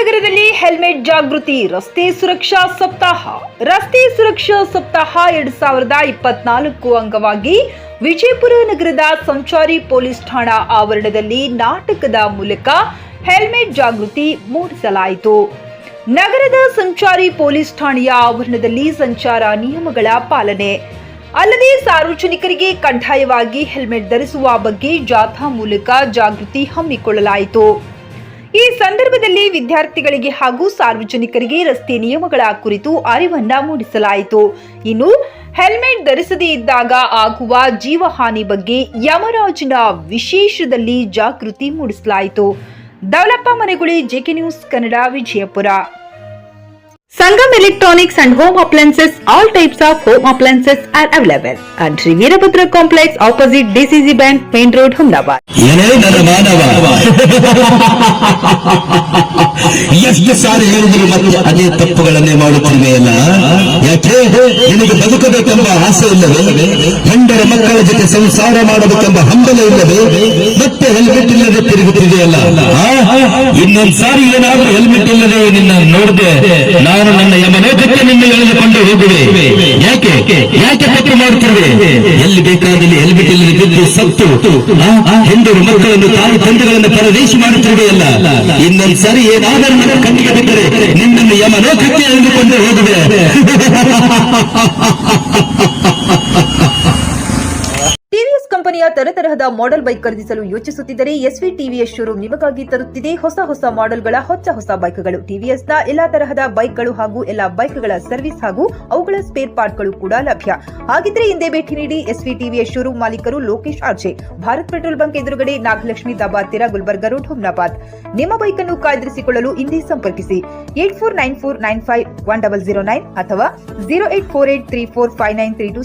ನಗರದಲ್ಲಿ ಹೆಲ್ಮೆಟ್ ಜಾಗೃತಿ ರಸ್ತೆ ಸುರಕ್ಷಾ ಸಪ್ತಾಹ 2024 ಅಂಗವಾಗಿ ವಿಜಯಪುರ ನಗರದ ಸಂಚಾರಿ ಪೊಲೀಸ್ ಠಾಣಾ ಆವರಣದಲ್ಲಿ ನಾಟಕದ ಮೂಲಕ ಹೆಲ್ಮೆಟ್ ಜಾಗೃತಿ ಮೂಡಿಸಲಾಯಿತು. ನಗರದ ಸಂಚಾರಿ ಪೊಲೀಸ್ ಠಾಣೆಯ ಆವರಣದಲ್ಲಿ ಸಂಚಾರ ನಿಯಮಗಳ ಪಾಲನೆ ಅಲ್ಲದೆ ಸಾರ್ವಜನಿಕರಿಗೆ ಕಡ್ಡಾಯವಾಗಿ ಹೆಲ್ಮೆಟ್ ಧರಿಸುವ ಬಗ್ಗೆ ಜಾಥಾ ಮೂಲಕ ಜಾಗೃತಿ ಹಮ್ಮಿಕೊಳ್ಳಲಾಯಿತು. ಈ ಸಂದರ್ಭದಲ್ಲಿ ವಿದ್ಯಾರ್ಥಿಗಳಿಗೆ ಹಾಗೂ ಸಾರ್ವಜನಿಕರಿಗೆ ರಸ್ತೆ ನಿಯಮಗಳ ಕುರಿತು ಅರಿವನ್ನ ಮೂಡಿಸಲಾಯಿತು. ಇನ್ನು ಹೆಲ್ಮೆಟ್ ಧರಿಸದೇ ಇದ್ದಾಗ ಆಗುವ ಜೀವಹಾನಿ ಬಗ್ಗೆ ಯಮರಾಜನ ವಿಶೇಷದಲ್ಲಿ ಜಾಗೃತಿ ಮೂಡಿಸಲಾಯಿತು. Daulappa Maneguli, J K news Kannada, Vijayapura. Sangam Electronics and Home Appliances. All types of home appliances are available at Veerabhadra Complex opposite DCC Bank, Main Road, Ahmedabad. ಎಷ್ಟು ಸಾರಿ ಹೇಳಿದ್ರು ಮತ್ತು ಅದೇ ತಪ್ಪುಗಳನ್ನೇ ಮಾಡುತ್ತಿವೆಯಲ್ಲ. ಯಾಕೆ ನಿನಗೆ ಬದುಕಬೇಕೆಂಬ ಆಸೆ ಇಲ್ಲವೇ? ಹೆಂಡರ ಮಕ್ಕಳ ಜೊತೆ ಸಂಸಾರ ಮಾಡಬೇಕೆಂಬ ಹಂಬಲ ಇಲ್ಲವೇ? ಮತ್ತೆ ಹೆಲ್ಮೆಟ್ ಇಲ್ಲದೆ ತಿರುಗುತ್ತಿದೆಯಲ್ಲ. ಇನ್ನೊಂದು ಸಾರಿ ಏನಾದರೂ ಹೆಲ್ಮೆಟ್ ಇಲ್ಲದೆ ನಿನ್ನ ನೋಡಿದೆ ನಾನು ನನ್ನ ಯಮಲೋಕಕ್ಕೆ ನಿನ್ನ ಎಳೆದುಕೊಂಡು ಹೋಗುವೆ. ಯಾಕೆ ಯಾಕೆ ತಪ್ಪು ಮಾಡುತ್ತಿರುವೆ? ಎಲ್ಲಿ ಬೇಕಾದಲ್ಲಿ ಹೆಲ್ಮೆಟ್ ಇಲ್ಲದೆ ಬಿದ್ದು ಸತ್ತು ಹೆಂಡರು ಮಕ್ಕಳನ್ನು ತಾಯಿ ತಂದೆಗಳನ್ನು ಪರದೇಶ ಮಾಡುತ್ತಿರುವೆಯಲ್ಲ. ಇನ್ನೊಂದು ಸಾರಿ ಏನಾದರೂ ನನ್ನ ಕಣ್ಣಿಗೆ ಬಿದ್ದರೆ ನಿನ್ನನ್ನು ಯಮಲೋಕಕ್ಕೆ ಎಳೆದುಕೊಂಡು ಹೋಗುವೆ. ಟಿವಿಎಸ್ ಕಂಪನಿಯ ತರತರಹದ ಮಾಡೆಲ್ ಬೈಕ್ ಖರೀದಿಸಲು ಯೋಚಿಸುತ್ತಿದ್ದರೆ ಎಸ್ವಿ ಟಿವಿಎಸ್ ಶೋರೂಮ್ ನಿಮಗಾಗಿ ತರುತ್ತಿದೆ ಹೊಸ ಮಾಡೆಲ್ಗಳ ಹೊಸ ಬೈಕ್ಗಳು. ಟಿವಿಎಸ್ನ ಎಲ್ಲಾ ತರಹದ ಬೈಕ್ಗಳು ಹಾಗೂ ಎಲ್ಲಾ ಬೈಕ್ಗಳ ಸರ್ವಿಸ್ ಹಾಗೂ ಅವುಗಳ ಸ್ಪೇರ್ ಪಾರ್ಟ್ಗಳು ಕೂಡ ಲಭ್ಯ. ಹಾಗಿದ್ರೆ ಹಿಂದೆ ಭೇಟಿ ನೀಡಿ. ಎಸ್ವಿ ಟಿವಿಎಸ್ ಶೋರೂಮ್ ಮಾಲೀಕರು Lokesh RJ, Bharat petrol bunk ಎದುರುಗಡೆ, ನಾಗಲಕ್ಷ್ಮಿ ದಾಬಾ ತೀರ, ಗುಲ್ಬರ್ಗಾ ರೋಡ್, ಹುಮ್ನಾಬಾದ್. ನಿಮ್ಮ ಬೈಕ್ ಅನ್ನು ಕಾಯ್ದಿರಿಸಿಕೊಳ್ಳಲು ಹಿಂದೆ ಸಂಪರ್ಕಿಸಿ 8494951009 ಅಥವಾ 0848345932.